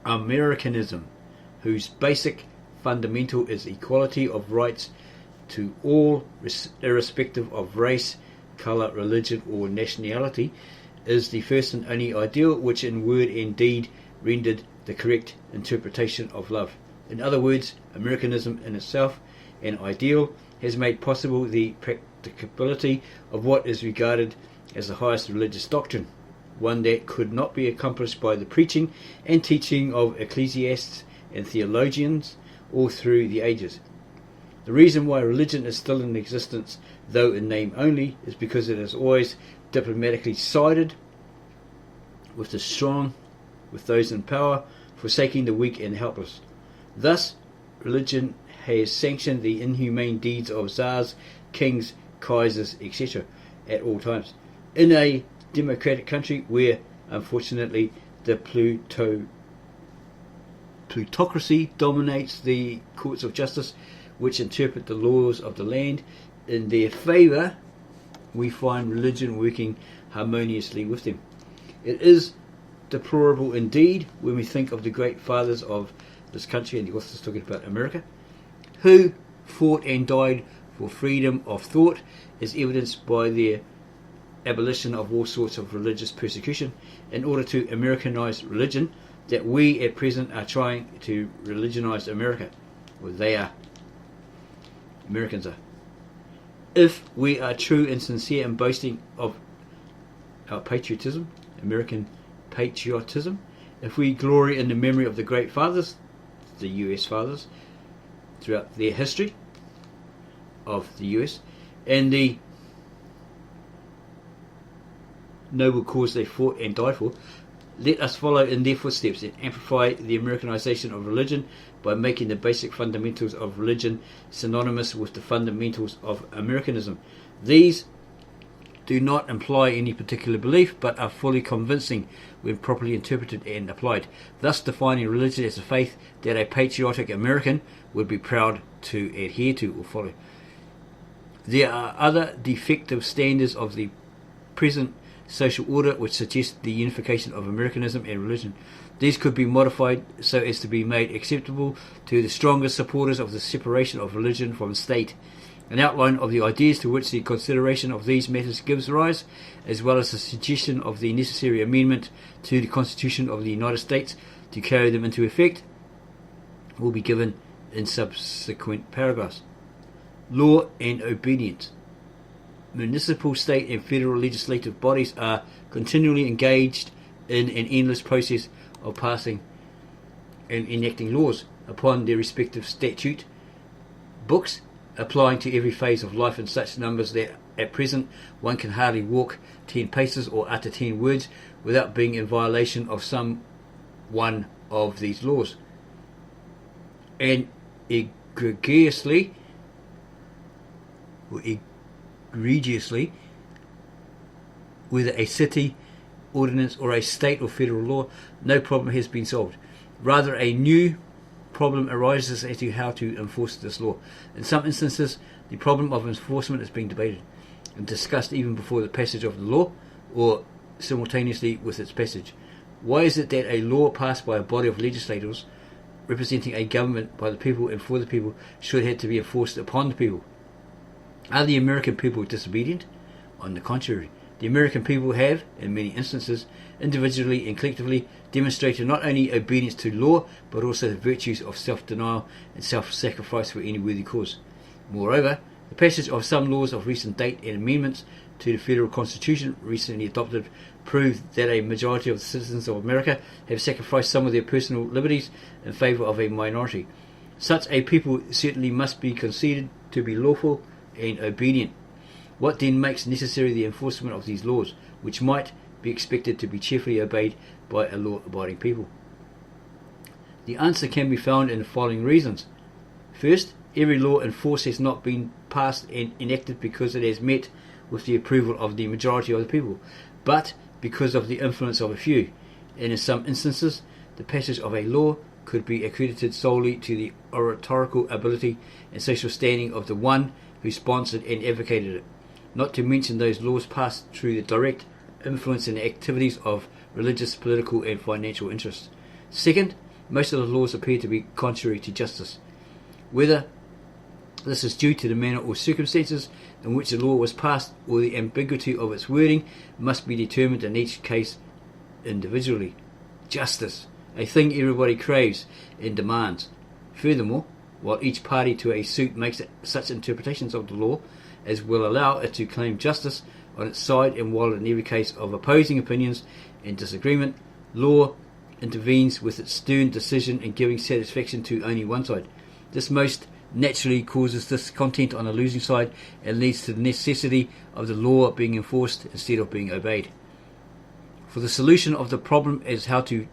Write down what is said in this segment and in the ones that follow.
Americanism, whose basic fundamental is equality of rights to all, irrespective of race, colour, religion or nationality, is the first and only ideal which in word and deed rendered the correct interpretation of love. In other words, Americanism in itself, an ideal, has made possible the practicability of what is regarded as the highest religious doctrine, one that could not be accomplished by the preaching and teaching of ecclesiasts and theologians all through the ages. The reason why religion is still in existence, though in name only, is because it has always diplomatically sided with the strong, with those in power, forsaking the weak and helpless. Thus, religion has sanctioned the inhumane deeds of czars, kings, kaisers, etc. at all times. In a democratic country where, unfortunately, the plutocracy dominates the courts of justice, which interpret the laws of the land in their favour, we find religion working harmoniously with them. It is deplorable indeed when we think of the great fathers of this country, and the author is talking about America, who fought and died for freedom of thought, as evidenced by their abolition of all sorts of religious persecution in order to Americanize religion, that we at present are trying to religionize America. Well, they are. Americans are. If we are true and sincere in boasting of our patriotism, American patriotism, if we glory in the memory of the great fathers, the US fathers, throughout their history of the US, and the noble cause they fought and died for, let us follow in their footsteps and amplify the Americanization of religion by making the basic fundamentals of religion synonymous with the fundamentals of Americanism. These do not imply any particular belief, but are fully convincing when properly interpreted and applied, thus defining religion as a faith that a patriotic American would be proud to adhere to or follow. There are other defective standards of the present social order which suggest the unification of Americanism and religion. These could be modified so as to be made acceptable to the strongest supporters of the separation of religion from the state. An outline of the ideas to which the consideration of these matters gives rise, as well as a suggestion of the necessary amendment to the Constitution of the United States to carry them into effect, will be given in subsequent paragraphs. Law and obedience. Municipal, state and federal legislative bodies are continually engaged in an endless process of passing and enacting laws upon their respective statute books, applying to every phase of life in such numbers that at present one can hardly walk 10 paces or utter 10 words without being in violation of some one of these laws. And egregiously, whether a city ordinance or a state or federal law, no problem has been solved. Rather, a new problem arises as to how to enforce this law. In some instances, the problem of enforcement is being debated and discussed even before the passage of the law or simultaneously with its passage. Why is it that a law passed by a body of legislators representing a government by the people and for the people should have to be enforced upon the people? Are the American people disobedient? On the contrary, the American people have, in many instances, individually and collectively, demonstrated not only obedience to law, but also the virtues of self-denial and self-sacrifice for any worthy cause. Moreover, the passage of some laws of recent date and amendments to the Federal Constitution recently adopted prove that a majority of the citizens of America have sacrificed some of their personal liberties in favour of a minority. Such a people certainly must be conceded to be lawful and obedient. What then makes necessary the enforcement of these laws, which might be expected to be cheerfully obeyed by a law-abiding people? The answer can be found in the following reasons. First, every law in force has not been passed and enacted because it has met with the approval of the majority of the people, but because of the influence of a few, and in some instances the passage of a law could be accredited solely to the oratorical ability and social standing of the one who sponsored and advocated it, not to mention those laws passed through the direct influence and activities of religious, political and financial interests. Second, most of the laws appear to be contrary to justice. Whether this is due to the manner or circumstances in which the law was passed or the ambiguity of its wording must be determined in each case individually. Justice, a thing everybody craves and demands. Furthermore, while each party to a suit makes such interpretations of the law as will allow it to claim justice on its side, and while in every case of opposing opinions and disagreement, law intervenes with its stern decision in giving satisfaction to only one side. This most naturally causes discontent on the losing side and leads to the necessity of the law being enforced instead of being obeyed. For the solution of the problem as to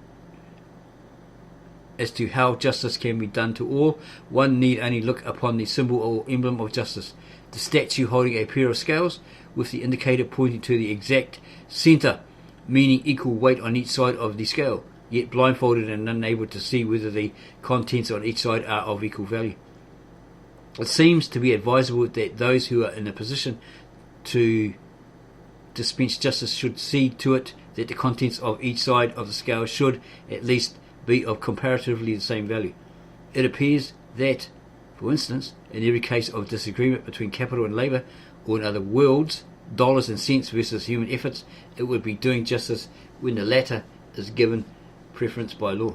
how justice can be done to all, one need only look upon the symbol or emblem of justice, the statue holding a pair of scales with the indicator pointing to the exact centre, meaning equal weight on each side of the scale, yet blindfolded and unable to see whether the contents on each side are of equal value. It seems to be advisable that those who are in a position to dispense justice should see to it that the contents of each side of the scale should at least be of comparatively the same value. It appears that, for instance, in every case of disagreement between capital and labour, or in other words, dollars and cents versus human efforts, it would be doing justice when the latter is given preference by law.